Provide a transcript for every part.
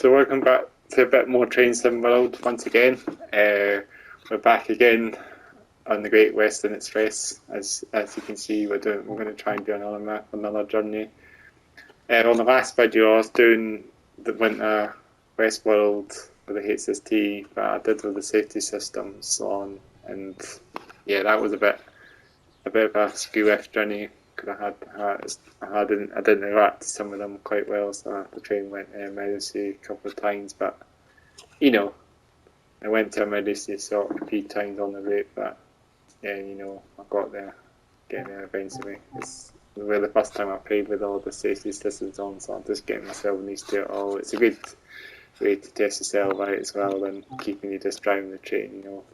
So welcome back to a bit more Train Sim World once again. We're back again on the Great Western Express. As you can see, we're going to try and do another journey. On the last video, I was doing the Winter West World with the HST, but I did with the safety systems on, and yeah, that was a bit of a skew-ish journey because I didn't react to some of them quite well, so the train went to emergency a couple of times, but you know, I went to emergency sort of a few times on the route, but yeah, you know, I got there, getting there eventually. It's really the first time I played with all the safety systems on, so I'm just getting myself used to it all. It's a good way to test yourself out as well than keeping you just driving the train, you know.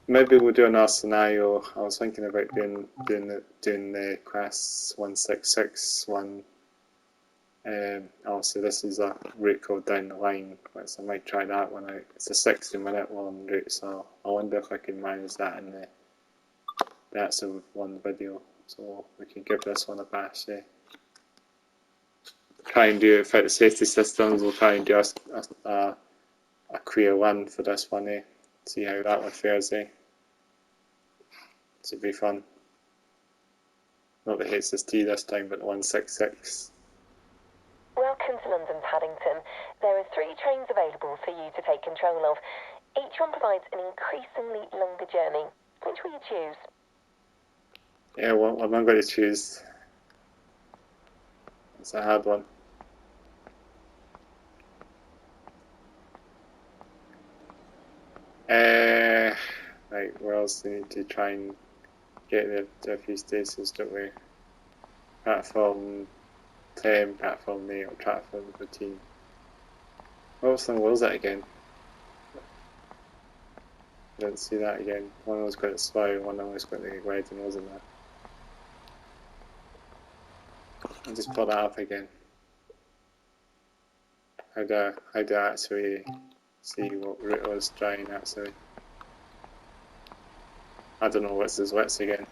Maybe we'll do another scenario. I was thinking about doing the class 1661. Also, this is a route called down the line, so I might try that one out. It's a 60-minute long route, so I wonder if I can manage that in the actual one video. So we can give this one a bash. Try and do it without the safety systems. We'll try and do a career one for this one. See how that one fares. Should be fun. Not the HST this time, but the 166. Welcome to London Paddington. There are 3 trains available for you to take control of. Each one provides an increasingly longer journey. Which will you choose? Yeah, well, I'm going to choose. It's a hard one. Right, where else do we need to try and get there to a few stations, don't we? Platform 10, platform 8, or platform 13. What was that again? I didn't see that again. One was going to Slough, one was going to Reading, wasn't there? I'll just pull that up again. How do I actually see what route I was trying actually? I don't know what's his wits again.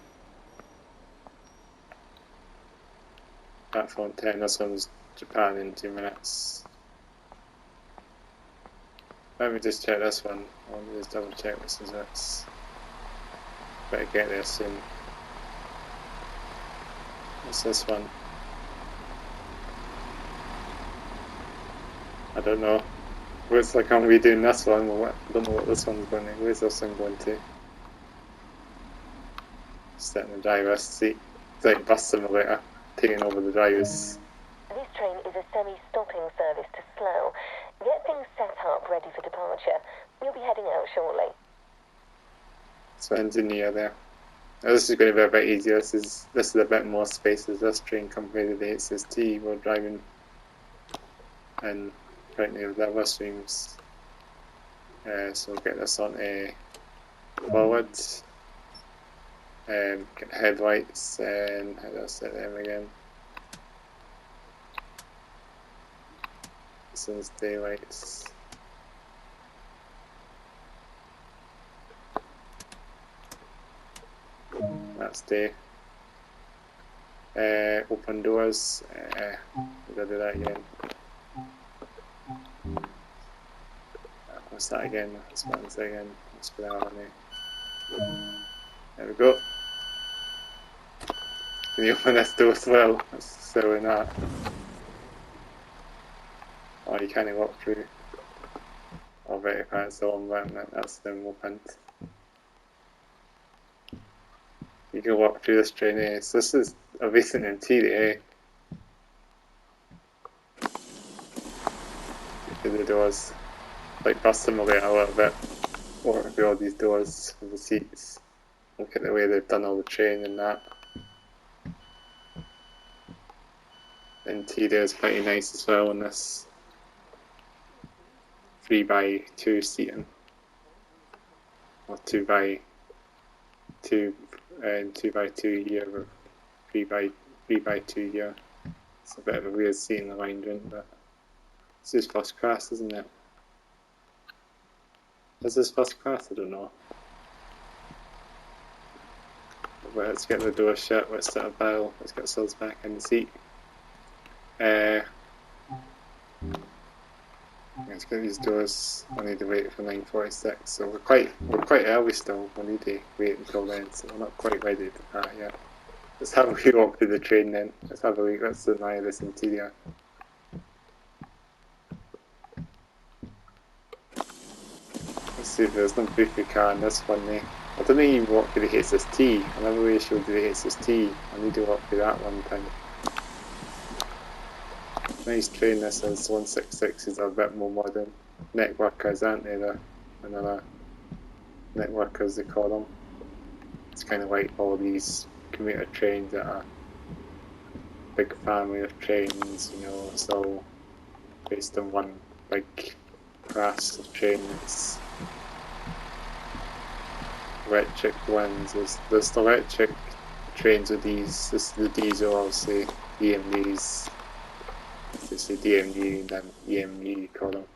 Platform 10, this one's Japan in 2 minutes. Let me just check this one. I want to just double check what's his wits. Better get there soon. What's this one? I don't know. Looks like I'm redoing this one. I don't know what this one's going to. Where's this one going to? Sit in the driver's seat. It's like bus simulator, taking over the drivers. This train is a semi-stopping service to Slough. Get things set up ready for departure. You'll be heading out shortly. So engineer there. Now this is going to be a bit easier. This is a bit more space as this train compared to the HST we're driving. And currently with the other streams. So we'll get this on a forward. Get headlights and how do I set them again? This one's daylights. That's day. Open doors. We've got to do that again. What's that again? This one's again. Let's put that on there. There we go. Can you open this door as well? That's so in that. Oh, you can't walk through. Oh, right, if that's the one button, that's them opened. You can walk through this train, So this is a recent interior, Through the doors. Like bus simulator a little bit. Walk through all these doors with the seats. Look at the way they've done all the train and that. The interior is pretty nice as well on this 3x2 seating, or 2x2 and 2x2 here, or 3x2 here. It's a bit of a weird seating arrangement, but this is first class, isn't it? Is this first class? I don't know. But let's get the door shut, let's set a bell, let's get ourselves back in the seat. Let's get these doors. I need to wait for 9:46, so we're quite early still. We need to wait until then, so we're not quite ready to that yet. Let's have a wee walk through the train then. Let's have a look. Let's admire this interior. Let's see if there's no goofy car in this one there. I don't even walk through the HST. I never really showed you the HST. I need to walk through that one time. Nice train this is. 166s are a bit more modern. Networkers, aren't they? They're another networkers they call them. It's kind of like all these commuter trains that are a big family of trains, you know, it's all based on one big class of train. It's electric ones. There's the electric trains with these. This is the diesel, obviously. EMUs. It's the DMU and then EMU you call them.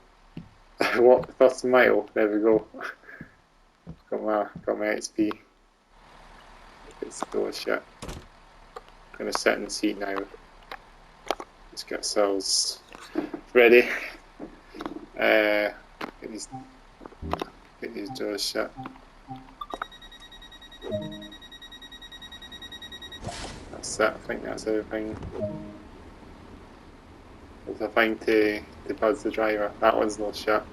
Walk the first mile. There we go. got my XP. It's the door shut. I'm gonna sit in the seat now. Let's get ourselves ready. Get these doors shut. That's it. I think that's everything. There's a thing to buzz the driver. That one's not shut.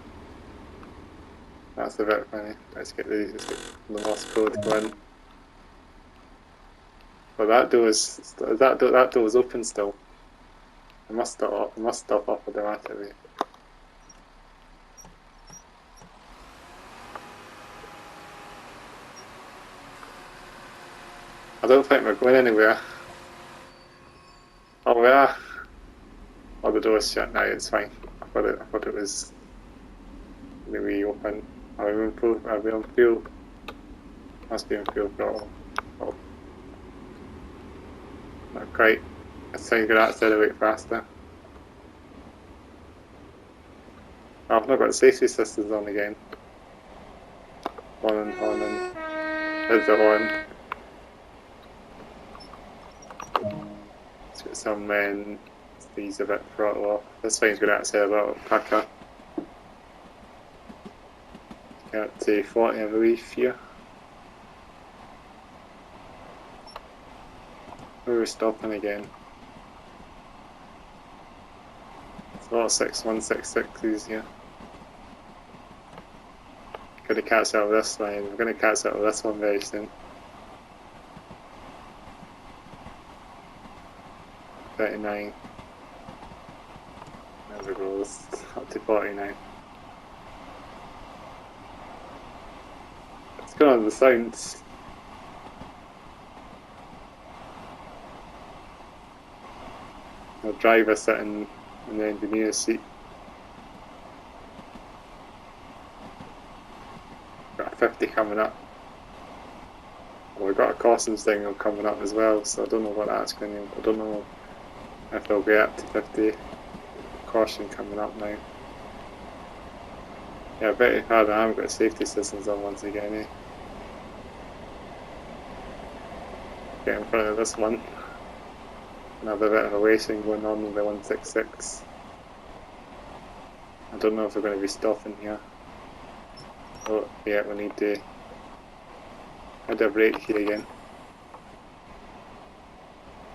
That's a bit funny. Let's get the Morse code going. But that door's open still. I must stop off automatically. I don't think we're going anywhere. Oh, we are. Oh, the door's shut now. It's fine. I thought it was maybe open. Are we on fuel? Must be on fuel throttle. Oh. Not quite. Let's try and get accelerate faster. Oh, I've not got the safety systems on again. Horn. There's the horn. Let's get some these a bit throttle off. This thing's going to accelerate a little quicker. Get up to 40 I believe here. Where are we stopping again? It's a lot of 6166s here. Gotta catch up with this line. We're gonna catch up with this one very soon. 39. There we go, up to 49. Let's go on to the sounds. The driver sitting in the engineer's seat. Got a 50 coming up. Well, we've got a caution signal coming up as well, so I don't know what that's going to. I don't know if it'll get up to 50. Caution coming up now. Yeah, I bet if I haven't got safety systems on once again, eh? Get in front of this one. Another bit of a racing going on with the 166. I don't know if we're going to be stopping here. Oh, yeah, we need to add a brake here again.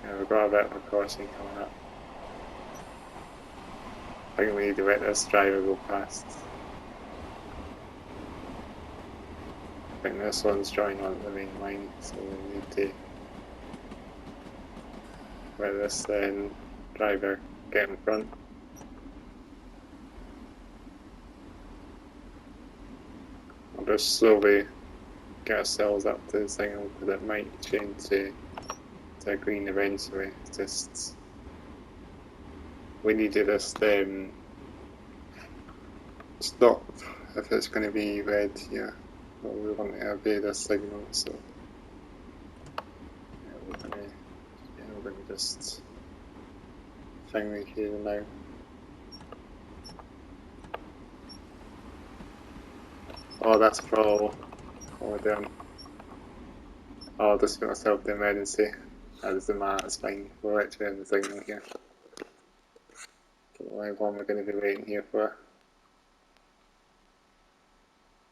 Yeah, we've got a bit of a caution coming up. I think we need to let this driver go past. I think this one's drawing on the main line, so we need to let this driver get in front. We'll just slowly get ourselves up to the signal because it might change to green eventually. It's just we need to just stop if it's going to be red here. Well, we want to obey this signal, so yeah, we're going to just finger here now. Oh, that's pro. Oh, damn. Oh, I'll just put myself the emergency. That is the mat, it's fine. We're actually in the signal here. Don't know how long we're going to be waiting here for.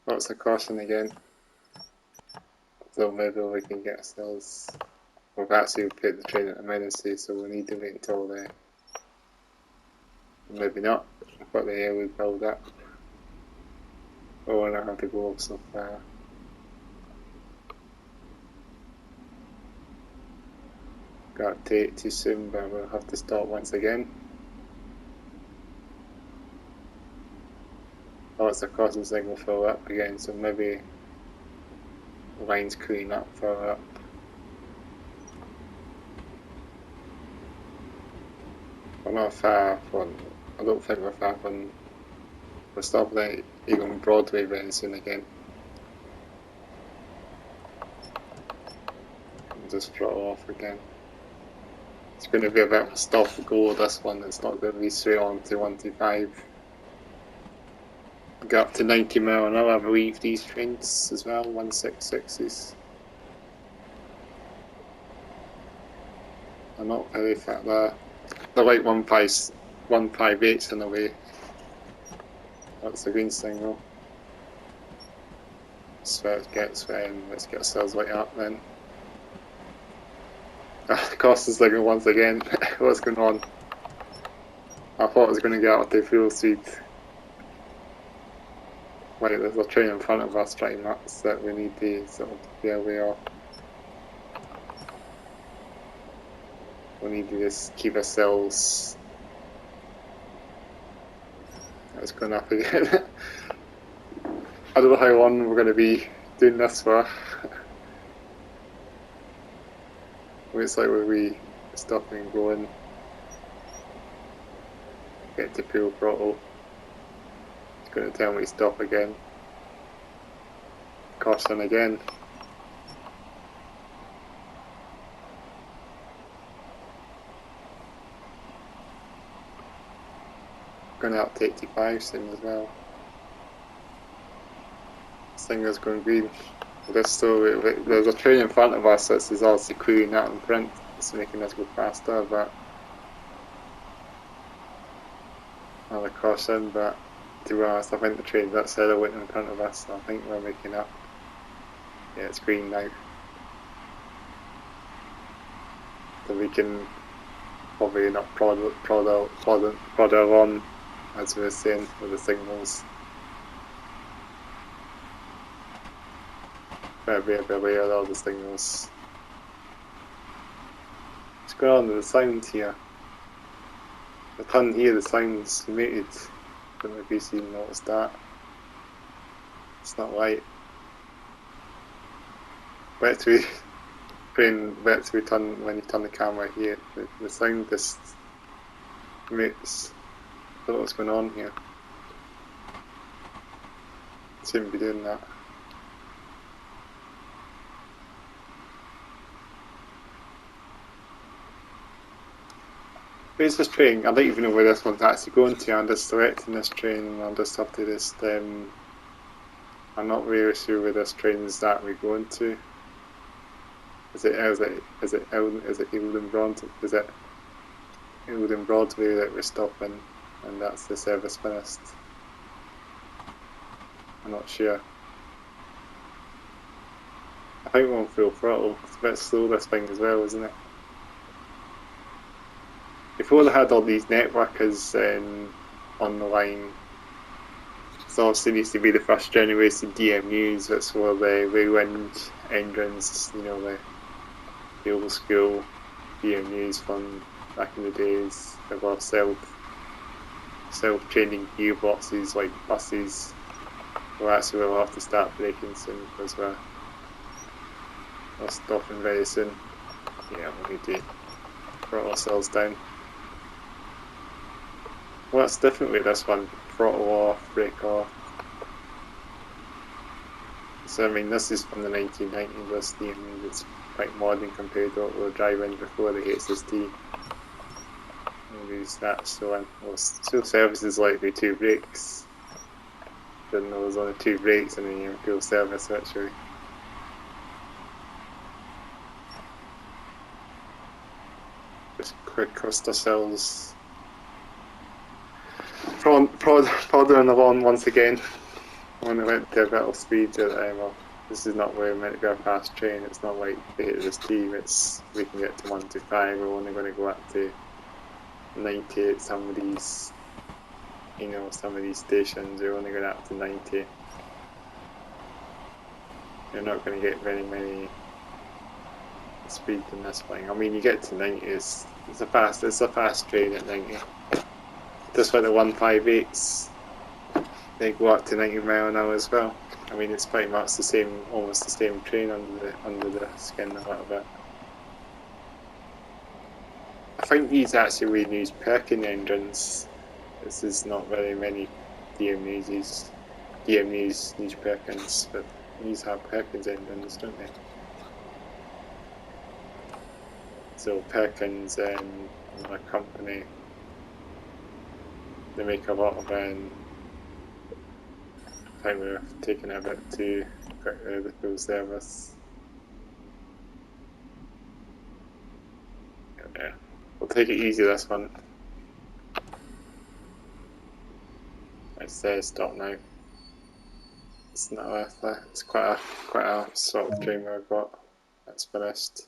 Lots of caution again. So maybe we can get ourselves. We've actually put the train at emergency, so we need to wait until the. Maybe not. I've got the airway build up. Oh, I don't have to go so far. Got to take it too soon, but we'll have to stop once again. Lots of crossing signal fill up again, so maybe the line's clean up, fill up. We're not far from. I don't think we're far from. We're stopping at even Broadway very soon again. Just throttle off again. It's going to be a bit of a stop go this one, it's not going to be straight on to 125. Get up to 90 mile an hour, I believe, these trains as well, 166s. I'm not very fat there. They're like 158s in a way. That's the green signal. So let's get ourselves light up then. The cost is signal once again. What's going on? I thought I was going to get out to fuel speed. Wait, there's a train in front of us trying nuts that we need to sort of be aware of. We need to just keep ourselves. It's going up again. I don't know how long we're going to be doing this for. Looks like we stopping and going. Get to full throttle. It's going to tell me to stop again. Caution again. Going out to 85 soon as well. This thing is going green. There's a train in front of us that is also clearing out in print. It's making us go faster, but another caution. But to be honest, I think the train that's said went in front of us. So I think we're making up. Yeah, it's green now. So we can probably not prod on, as we were saying, with the signals. Better be aware of all the signals. What's going on with the sound here? I can't hear the sounds muted. Don't know if you've noticed that. It's not light. Better to turn when you turn the camera here. The sound just mutes. I don't know what's going on here. Shouldn't be doing that. Where's this train? I don't even know where this one's actually going to. I'm just directing this train and I'll just have to just I'm not really sure where this train is actually going to. Is it Eildon Broadway that we're stopping and that's the service finished? I'm not sure. I think we're on full throttle. It's a bit slow this thing as well, isn't it? Before they had all these networkers on the line, so obviously needs to be the first generation DMUs, that's where the whirlwind engines, you know, the old school DMUs from back in the days. There were self-changing gearboxes like buses. Well, actually we'll have to start braking soon because we're stopping very soon. Yeah, we need to throttle ourselves down. Well, that's different with this one. Throttle off, brake off. So I mean, this is from the 1990s, this DMU. It's quite modern compared to what we were driving before the HSD. We'll use that, so still services like with 2 brakes. Didn't know there was only 2 brakes and then you're in full service actually. Just quick cost ourselves. Prodding along once again. When they went to a bit of speed, well, this is not where we're meant to be a fast train. It's not like the hit of the steam. It's we can get to 125. We're only going to go up to 90 at some of these, you know, some of these stations. We're only going up to 90. You're not going to get very many speed in this thing. I mean, you get to 90. It's a fast train at 90. Just like the 158s, they go up to 90 mile an hour as well. I mean, it's pretty much the same, almost the same train under the skin a little bit. I think these actually really use Perkin engines. This is not very many DMUs use Perkins, but these have Perkins engines, don't they? So Perkins and another company, they make a lot of I think we're taking a bit to get rid of the full service. Yeah, we'll take it easy this one. I say stop now. It's not worth it. It's quite a sort of dream I've got. That's finished.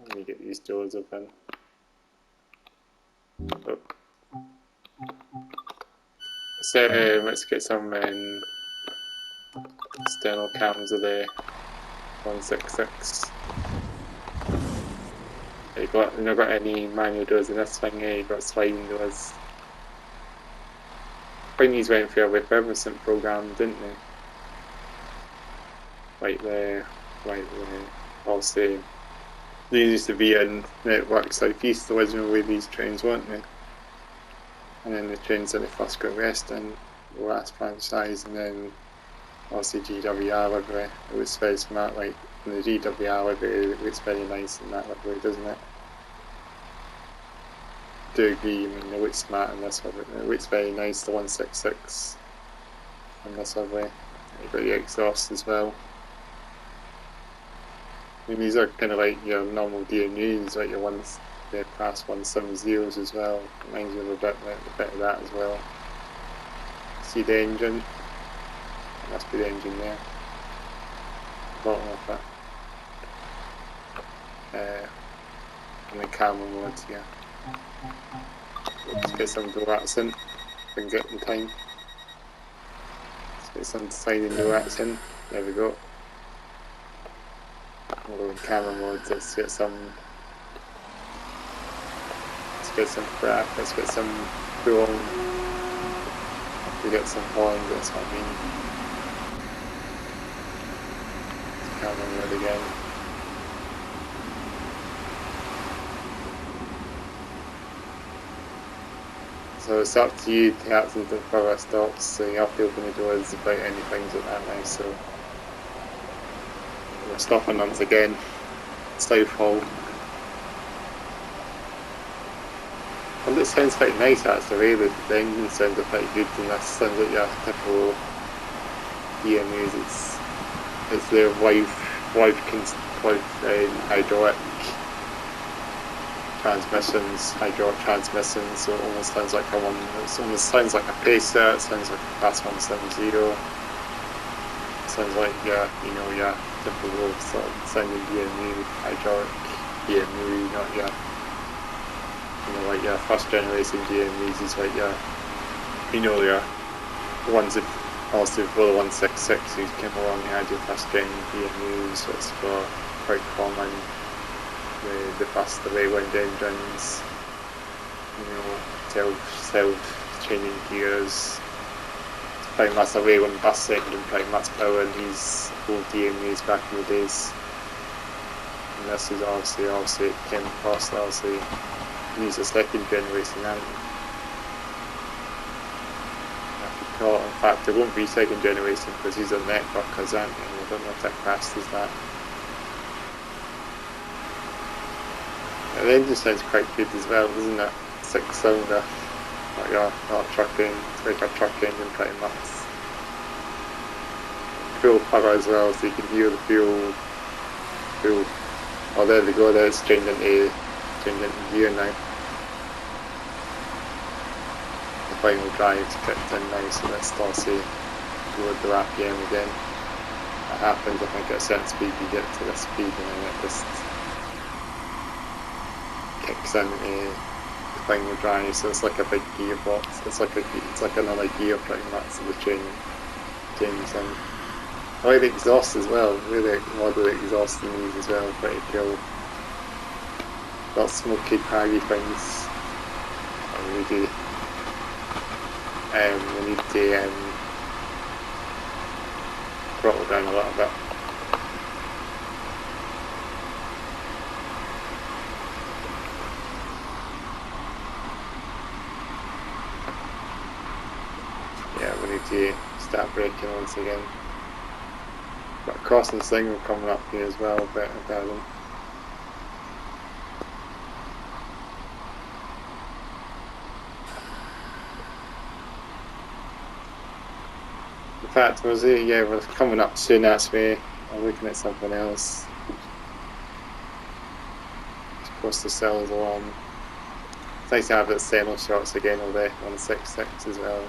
Let me get these doors open. Oh. So let's get some external cams of the 166. You've not got any manual doors in this thing here. You've got sliding doors. I think these went through a refurbishment program, didn't they? Also, these used to be in Network Southeast, the original way these trains, weren't they? And then the trains that they first got Western, the last franchise, and then also GWR livery. It was very smart, like in the GWR livery, it looks very nice in that livery, doesn't it? I do agree, I mean, it looks smart in this livery, it looks very nice, the 166 in this livery. You've got the exhaust as well. I mean, these are kind of like your normal DMUs, like your class 170s as well. Reminds me of a bit of that as well. See the engine? That must be the engine there. Bottom of it. And the camera modes here. Let's get some duets in. If we can get in time. Let's get some sliding duets in. There we go. We'll go in camera modes. Let's get some crap, let's get some fuel, we get some horns, that's what I mean. Camera mode again. So it's up to you to have something for our stops, so you have to open the doors about anything like that now, so we're stopping once again, Southall. Well, it sounds quite nice actually, the engine sounds quite good, and that sounds like your typical DMUs. It's their hydraulic transmissions, so it almost sounds like a pacer, it sounds like a class 170. It sounds like your typical sort of sounding DMU, hydraulic DMU, not your like your first generation DMUs is like your your ones that also before the 166 who came along, you had your first gen DMUs, which were quite common. The faster Wayland engines, self-changing gears. It's pretty much a Wayland bus engine, pretty much powering these old DMUs back in the days. And this is obviously it came across, obviously use the second generation now. In fact, it won't be second generation because these are networkers, aren't they? I don't know if that classed as that. Yeah, the engine sounds quite good as well, doesn't it? 6-cylinder, like a truck engine, it's like a truck engine pretty much. Fuel power as well, so you can hear the fuel. Oh, there we go, there it's changing into gear now. final drive's kicked in now, so let's start to load the RPM again. That happens, I think at a certain speed you get to this speed and then it just kicks in the final drive, so it's like a big gearbox. It's like another gear pretty much to the train changes in. I like the exhaust as well, really model the exhaust in these as well, pretty cool. Got smoky, craggy things. We need to throttle down a little bit. Yeah, we need to start braking once again. Got a crossing signal coming up here as well, but it doesn't. In fact, was it? Yeah, we're coming up soon actually. I'm looking at something else. It's across the cells along. It's nice to have the signal shots again on the 166 as well.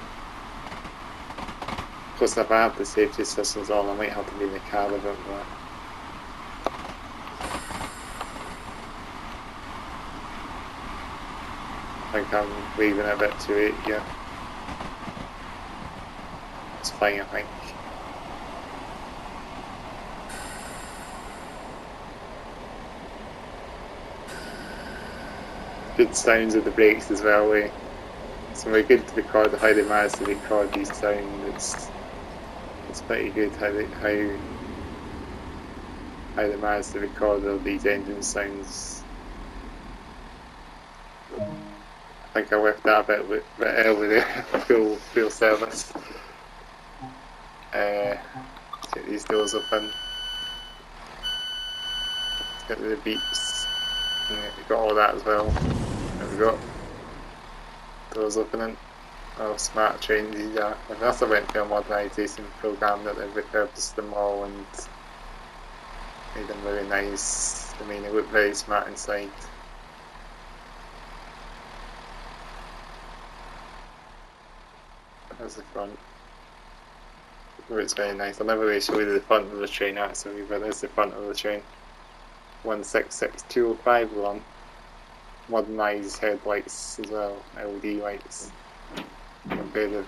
Of course, if I have the safety systems on, I might have to be in the cab a bit more. I think I'm leaving a bit too late here. It's fine, I think. Good sounds of the brakes as well. It's really good to record how they manage to record these sounds. It's pretty good how they manage to record all these engine sounds. I think I left that a bit early there. full service. Get these doors open. Let's get the beeps. And we've got all that as well. There we go. Doors opening. Oh, smart trains these are. I must have went to a modernisation programme that they've repurposed them all and made them very nice. I mean, they look very smart inside. There's the front. It's very nice. I'll never really show you the front of the train actually, but there's the front of the train. 166205 one. Modernised headlights as well, LED lights. Compared with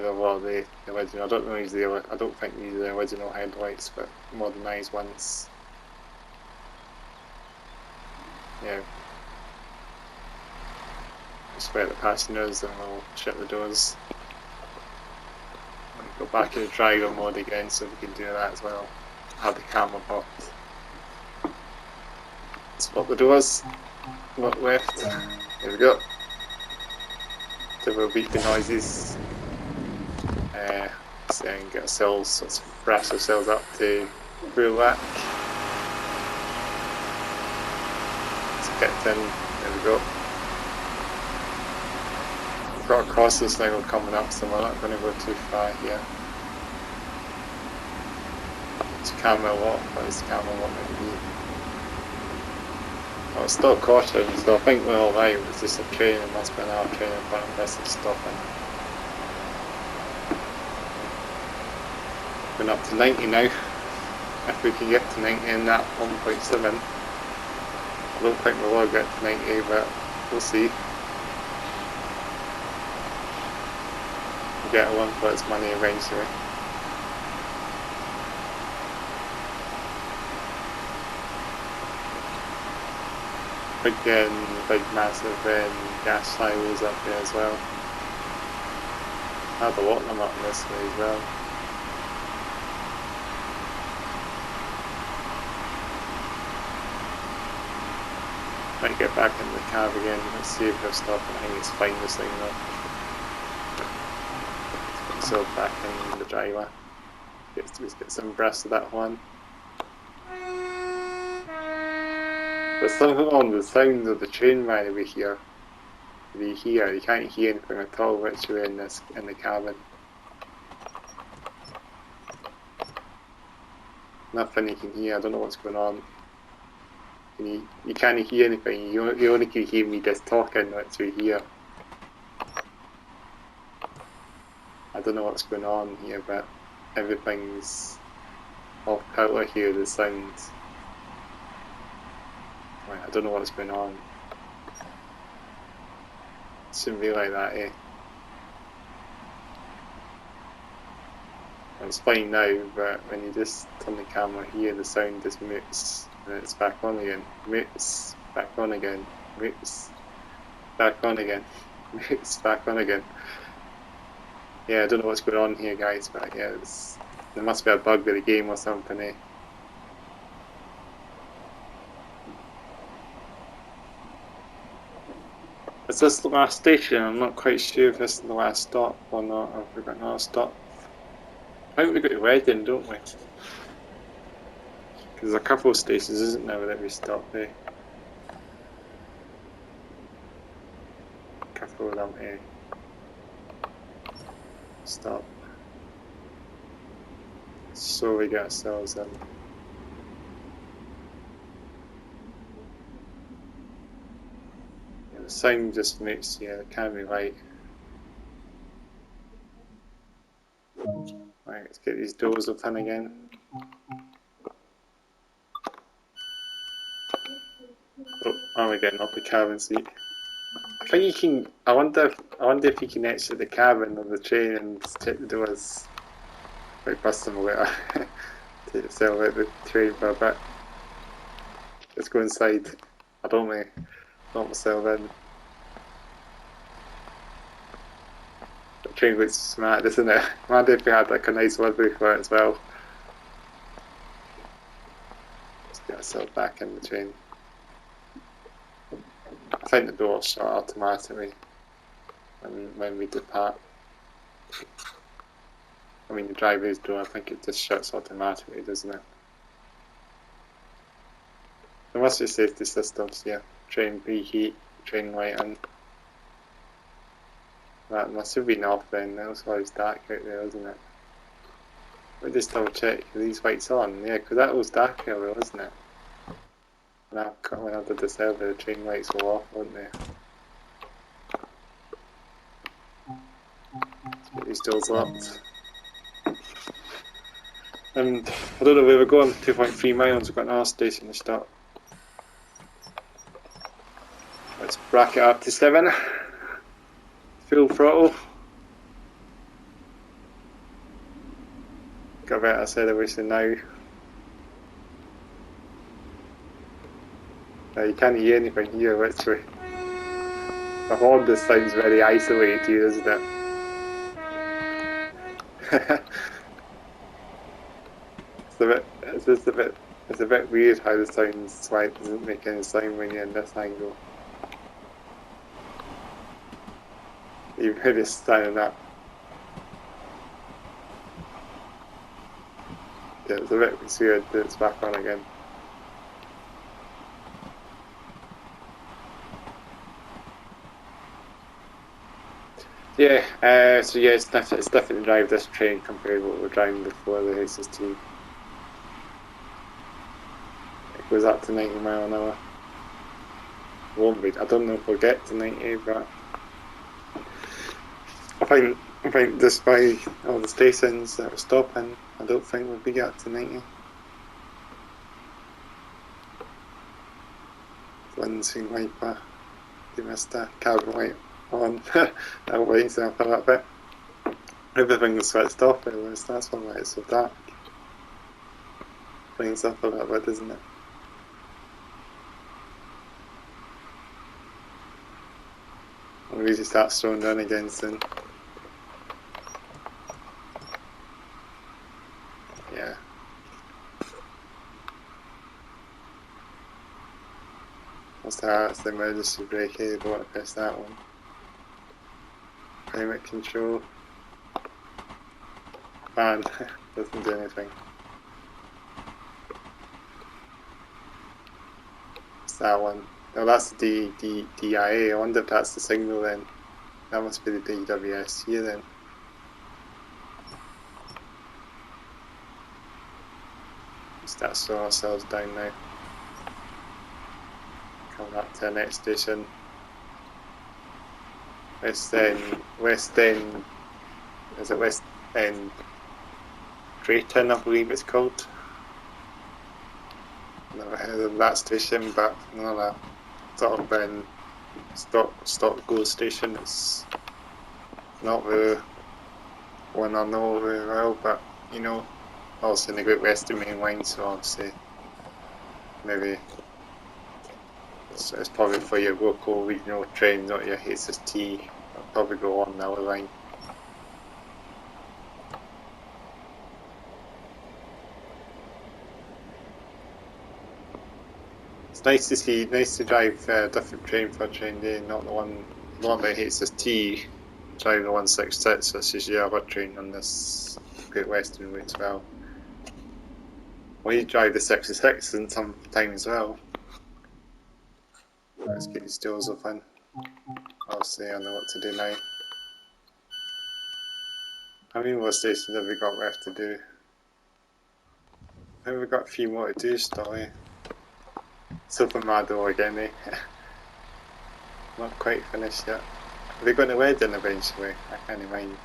all the original. I don't think these are the original headlights, but modernised ones. Yeah. Just wait the passengers and we'll shut the doors. Go back into driver mode again so we can do that as well. Have the camera popped. Spot the doors. Look left. There we go. Several beeping noises. Saying get ourselves, let's brass ourselves up to full whack. It's kicked in. There we go. We've got a crossing signal coming up, so we're not going to go too far here. It's camera lock. What is the camera lock going to be? Oh, it's still caution, so I think we're alright. It's just a train, it must be another train in front of us that's stopping. Going up to 90 now. If we can get to 90 in that 1.7. I don't think we will get to 90, but we'll see. We'll get one for its money eventually. Big massive gas silos up here as well. I have a lot of them up this way as well. Might get back in the cab again. Let's see if they're stopping. I think it's fine this thing though. Put myself back in the driver. Get some breath of that one. There's something on the sound of the train by the way here. You can't hear anything at all literally in the cabin. Nothing you can hear, I don't know what's going on. and you can't hear anything. You only can hear me just talking through here. I don't know what's going on here, but everything's off color here, the sound. Right, I don't know what's going on. It shouldn't be like that, eh? It's fine now, but when you just turn the camera here, the sound just mutes, and it's back on again. Mutes, back on again. Mutes, back on again. Mutes, back on again. Yeah, I don't know what's going on here, guys, but yeah, there must be a bug with the game or something, eh? Is this the last station? I'm not quite sure if this is the last stop or not, or if we've got another stop. I think we got to Reading, don't we? Because there's a couple of stations, isn't there, that we stop there? A couple of them here. Stop. So we get ourselves in. Yeah, the sound just makes, yeah, it can't be right. Right, let's get these doors open again. Oh, are we getting off the cabin seat? I think you can. I wonder if you can exit the cabin of the train and check the doors. Like bust them away. Take yourself out the train for a bit. Let's go inside. I don't want to knock myself in. The train looks smart, doesn't it? Imagine if we had like a nice woodwork for it as well. Let's get ourselves back in the train. I think the doors shut automatically when we depart. I mean, the driver's door, I think it just shuts automatically, doesn't it? There must be safety systems here. Train preheat, train lighting. That must have been off then, that was why it's dark out there, isn't it? We'll just double check, are these lights on? Yeah, because that was dark earlier, wasn't it? When I did the server, the train lights were off, weren't they? Let's get these doors locked. And I don't know where we're going, 2.3 miles, we've got another station to stop. Let's bracket up to 7. Full throttle. Got a better acceleration now. You can't hear anything here, literally. The horn just sounds very isolated here, isn't it? It's a bit weird how the sound doesn't make any sound when you're in this angle. Even when it's standing up. Yeah, it's a bit weird that it's back on again. Yeah, so yeah, it's different to drive this train compared to what we were driving before the SST. It goes up to 90 mile an hour. Won't be. I don't know if we'll get to 90, but I think despite all the stations that we're stopping, I don't think we'll be up to 90. Windscreen wiper. You missed that cabin light on. That'll wake yourself up a bit. Everything was switched off, at least that's why it's so dark. Wakes up a little bit, doesn't it? We'll really start slowing down again soon. Yeah. What's that? It's the emergency brake here, don't want to press that one. Climate control. Fan. Doesn't do anything. What's that one? No, that's the DIA. I wonder if that's the signal then. That must be the DWS here then. Start slowing ourselves down now. Coming up to the next station. West End, is it West End Drayton, I believe it's called. Never heard of that station, but another sort of stock go station. It's not the one I know very well, but you know, also in the Great Western Main Line, so obviously maybe it's probably for your local regional train, not your HST. I'll probably go on the other line. It's nice to drive a different train for a train day, not the one, normally HST, drive the 166, which is your other train on this Great Western route as well. We drive the 66 in some time as well. Let's get these doors open. Obviously I know what to do now. How many more stations have we got left to do? I think we've got a few more to do still, eh? Super Mado again, eh? Not quite finished yet. Are we going to wedding eventually? I can't mind.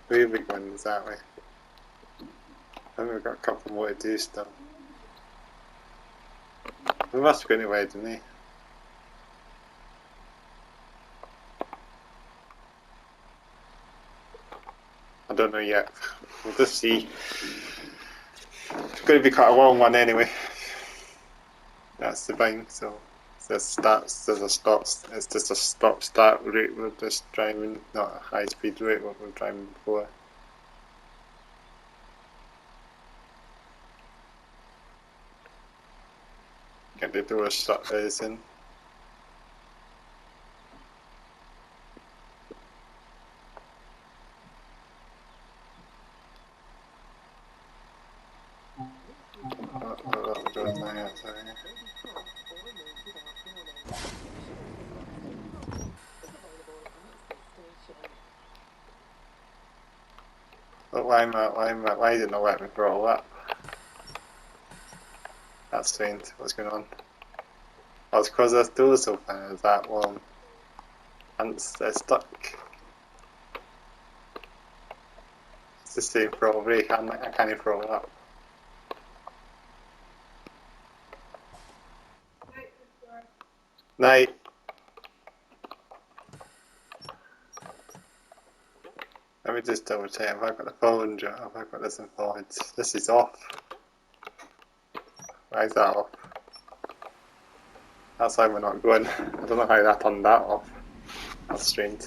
Where are we going exactly? I think we've got a couple more to do still. We must be going to wedding, eh? I don't know yet. We'll just see. It's going to be quite a long one anyway. That's the thing. So it's just a stop-start route. We're just driving, not a high-speed route. What we were driving before. Get the doors shut very soon. But why didn't it let me throttle up? That's strange. What's going on? Oh, it's because this door's open. Is that one? And it's stuck. It's the same throttle brake. I can't throttle up. Night. Let me just double check. Have I got the phone? Have I got this in forward? This is off. Why is that off? That's why we're not going. I don't know how that turned that off. That's strange.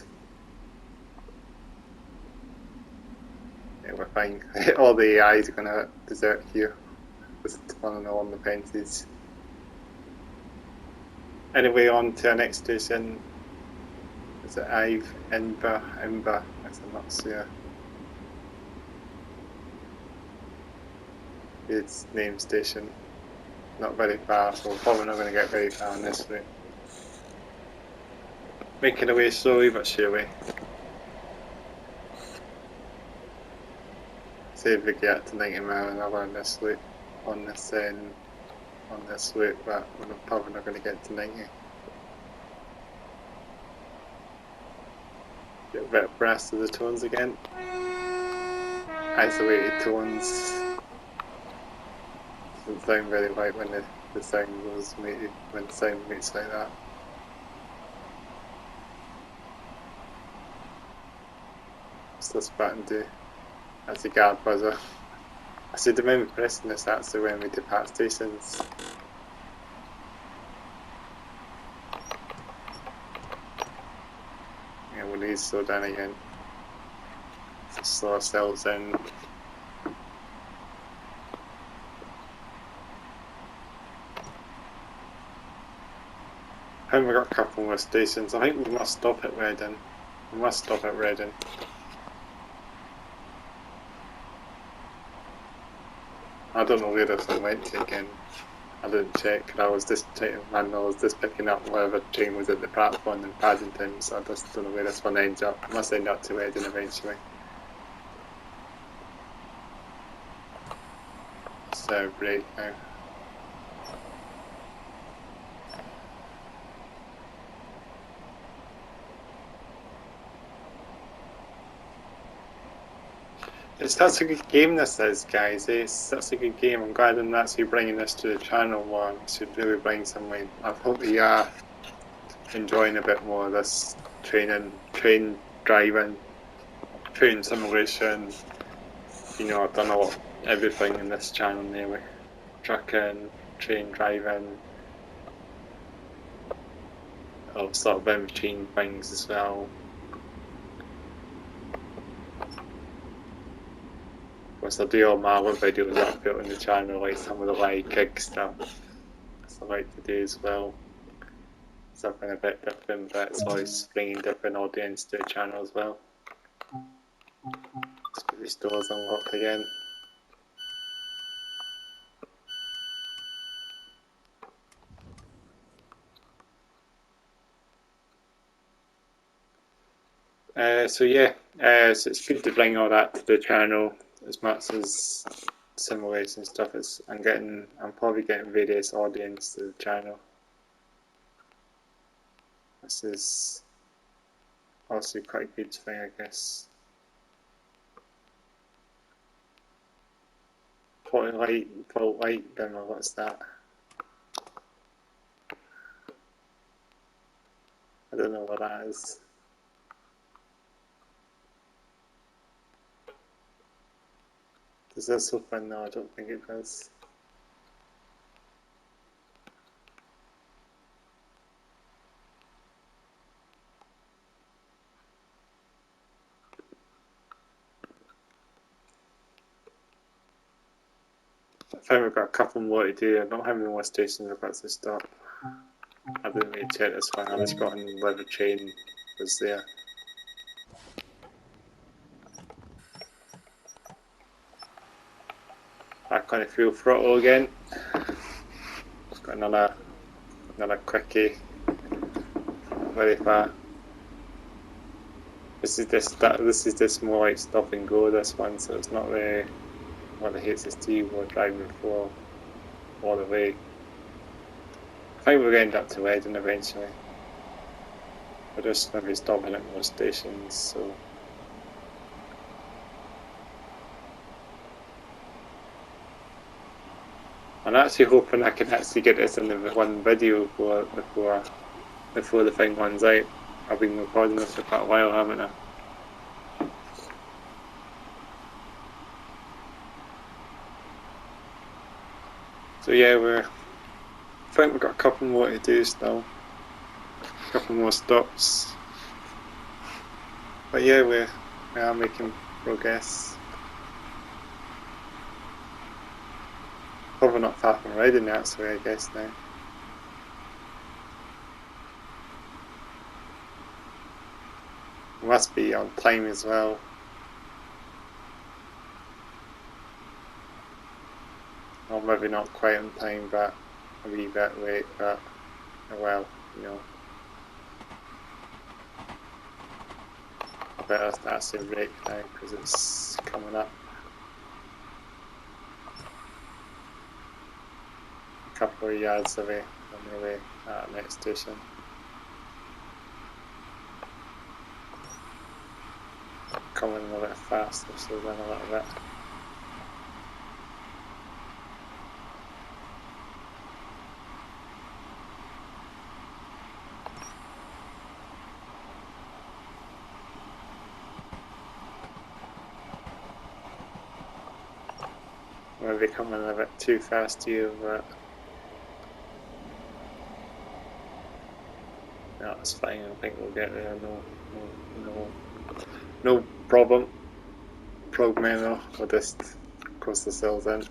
Yeah, we're fine. All the AIs are gonna desert here. Just want to know on the penalties. Anyway, on to our next station. Is it Imber? I'm not sure. It's name station. Not very far, so we're probably not going to get very far on this route. Making our way slowly but surely. See if we get to 90 miles an hour on this route, on this route, but we're probably not going to get to 90. Get a bit of brass to the tones again. Isolated tones. Doesn't sound very right when the sound goes mated, when the sound meets like that. What's this button do? That's the guard buzzer. I should remember pressing this, that's the when we depart stations. Yeah, we'll need to slow down again. Just slow ourselves down. I think we've got a couple more stations. I think we must stop at Reading. We must stop at Reading. I don't know where this one went to again. I didn't check. I was just checking, and I was just picking up whatever train was at the platform in Paddington, so I just don't know where this one ends up. It must end up to Reading eventually. just break now. It's such a good game, this is, guys. It's such a good game. I'm glad I'm actually bringing this to the channel more. I should really bring someone. I hope you are enjoying a bit more of this train driving, train simulation. You know, I've done a lot, everything in this channel anyway. Trucking, train driving, sort of in between things as well. Of course, I do all my other videos that I put on the channel, like some of the live gig stuff. That's I like to do as well. Something a bit different, but it's always bringing different audience to the channel as well. Let's get these doors unlocked again. So it's good to bring all that to the channel as much as simulation stuff. I'm probably getting various audience to the channel. This is also quite a good thing, I guess. Fault light dimmer, what's that? I don't know what that is. Does this open? No, I don't think it does. I think we've got a couple more to do. I don't have any more stations I've got to stop. I didn't really check this one. I just got on where the train was there. Back on the fuel throttle again. Just got another quickie. Very far. This is just more like stop and go. This one, so it's not really what the HST we're driving for all the way. I think we'll end up to Reading eventually. We're just maybe stopping at more stations, so. I'm actually hoping I can actually get this in the one video before the thing runs out. I've been recording this for quite a while, haven't I? So yeah, I think we've got a couple more to do still. A couple more stops. But yeah, we are making progress. Probably not far from Reading actually, I guess now. Must be on time as well. Or maybe not quite on time, but a wee bit late, but well, you know. I better start to brake now because it's coming up. A couple of yards away from the way at the next station. Coming a little bit faster, slow down a little bit. Maybe coming a little bit too fast here, but no, it's fine. I think we'll get there. No problem. Progmeno, we'll just cross the cells in.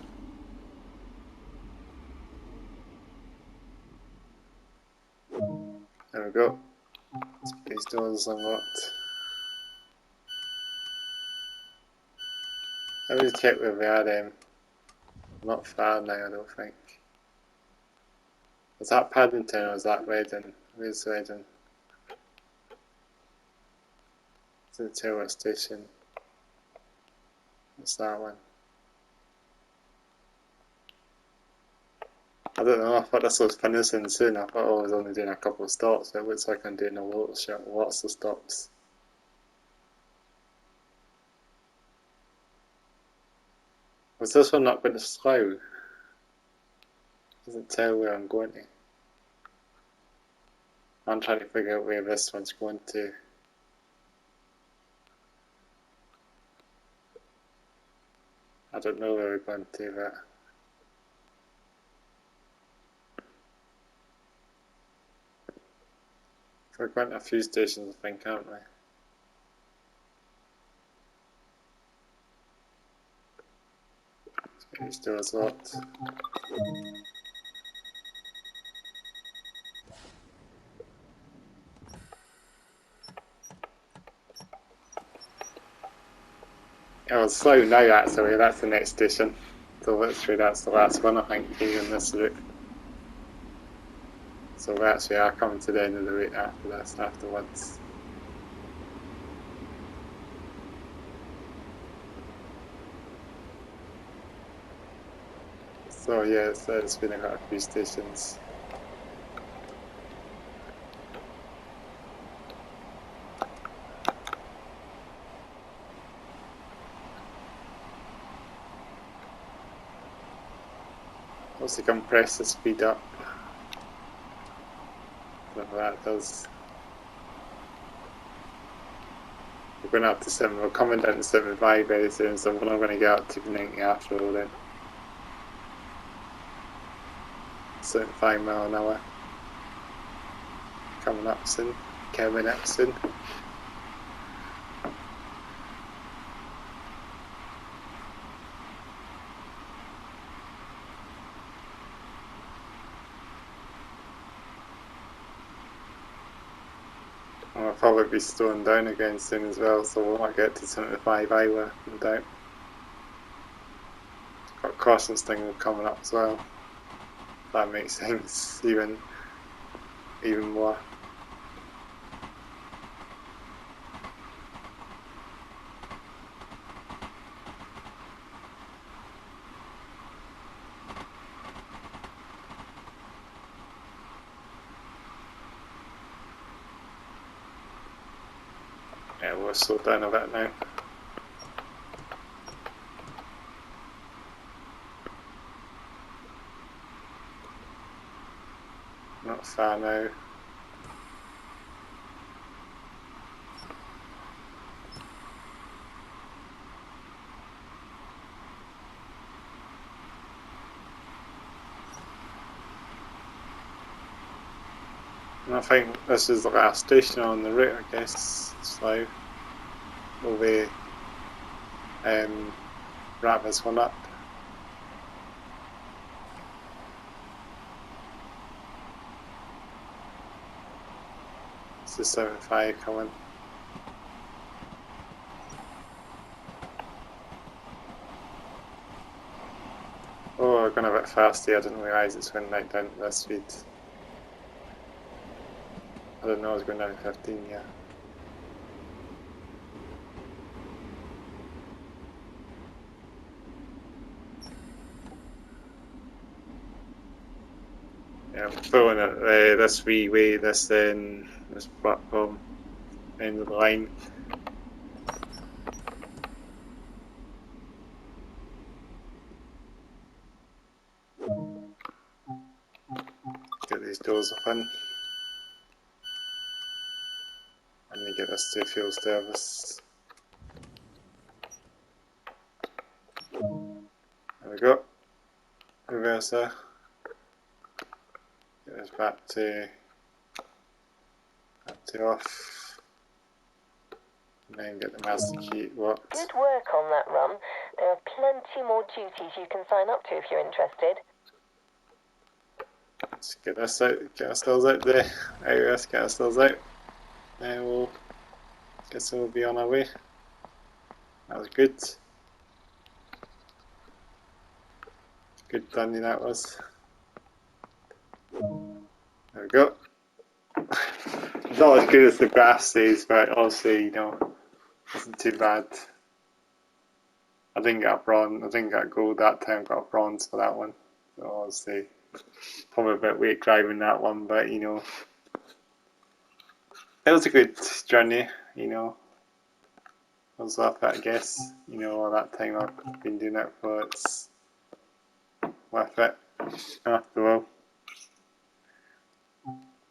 There we go. These doors unlocked. Let me check where we are. Not far now, I don't think. Is that Paddington or is that Reading? Where's Reading? It's the tower station. What's that one? don't know, I thought this was finishing soon. I thought I was only doing a couple of stops, but it looks like I'm doing lots of stops. Was this one not going to slow? Doesn't tell where I'm going to. I'm trying to figure out where this one's going to. I don't know where we're going to, but we're going to a few stations, I think, aren't we? Each door is locked. Oh, it's slow now actually, that's the next station. So literally that's the last one I think here in this route. So we actually are coming to the end of the route after this, afterwards. So yeah, it's been quite a few stations. Also compress the speed up. Whatever that does. We're going up to 7, we're coming down to 75 very soon, so we're not going to get up to 90 after all then. 75 mile an hour. Coming up soon. Coming up soon. I'll probably be slowing down again soon as well, so we might get to 75 either, no doubt. Got a crossing thing coming up as well. That makes things even more. Yeah, we'll slow down a bit now. Not far now. And I think this is the last station on the route, I guess, so we'll wrap this one up. It's the 75 coming. Oh, we're going a bit fast here, I didn't realise it's going right down to this speed. I didn't know I was going down to 15 here. Yeah, I'm throwing it this wee way, this platform, end of the line. Get these doors open. And they get us to fuel service. There we go. Reverser. Get us back to off. And then get the master key locked. Good work on that run. There are plenty more duties you can sign up to if you're interested. Let's get this out, get ourselves out there. Let's get ourselves out. And we'll be on our way. That was good. Good dunny that was. There we go. Not as good as the graph says, but obviously, you know, wasn't too bad. I didn't get a bronze, I didn't get a gold that time, got a bronze for that one. So obviously, probably a bit late driving that one, but you know, it was a good journey. You know, it was worth it, I guess. You know, all that time I've been doing it for, it's worth it after all.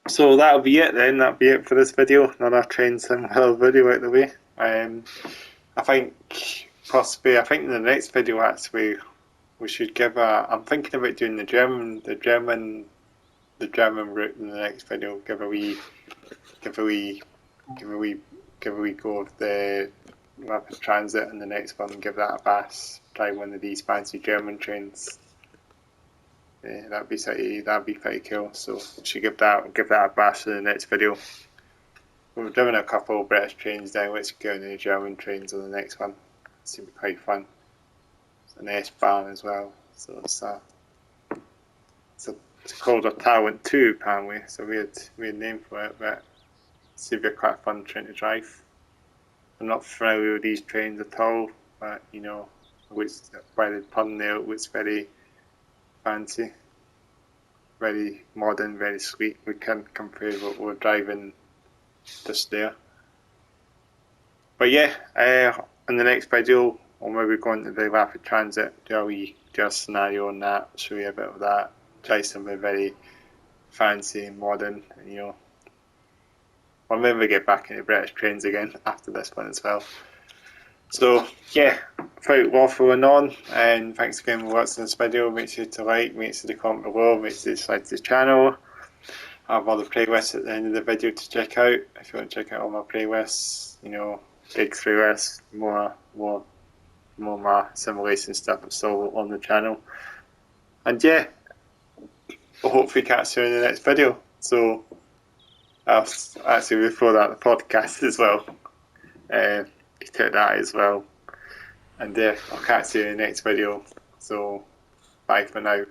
So that'll be it then. That'll be it for this video. Another train sim world video out of the way. I think possibly, I think in the next video actually we should give a. I'm thinking about doing the German route in the next video. Give a wee go of the rapid transit in the next one. Give that a bash. Try one of these fancy German trains. Yeah, that'd be pretty cool. So we should give that a bash in the next video. We've driven a couple of British trains now. Let's go on the German trains on the next one. It's gonna be quite fun. It's an S-Bahn as well. So it's called a Talent 2 apparently. It's a weird name for it, but it's gonna be quite a fun train to drive. I'm not familiar with these trains at all, but you know, by the pun there, it looks very fancy, very modern, very sweet. We can't compare what we're driving just there. But yeah, in the next video, I'll maybe go into the rapid transit, do a scenario on that, show you a bit of that, try something very fancy and modern, and you know, I'll maybe get back into British trains again after this one as well. So yeah, without waffling on, and thanks again for watching this video. Make sure to like, make sure to comment below, make sure to subscribe to the channel. I have all the playlists at the end of the video to check out. If you want to check out all my playlists, you know, big 3S, more my simulation stuff is still on the channel. And yeah, I'll hopefully catch you in the next video. So I'll actually before that the podcast as well. You take that as well. And I'll catch you in the next video. So bye for now.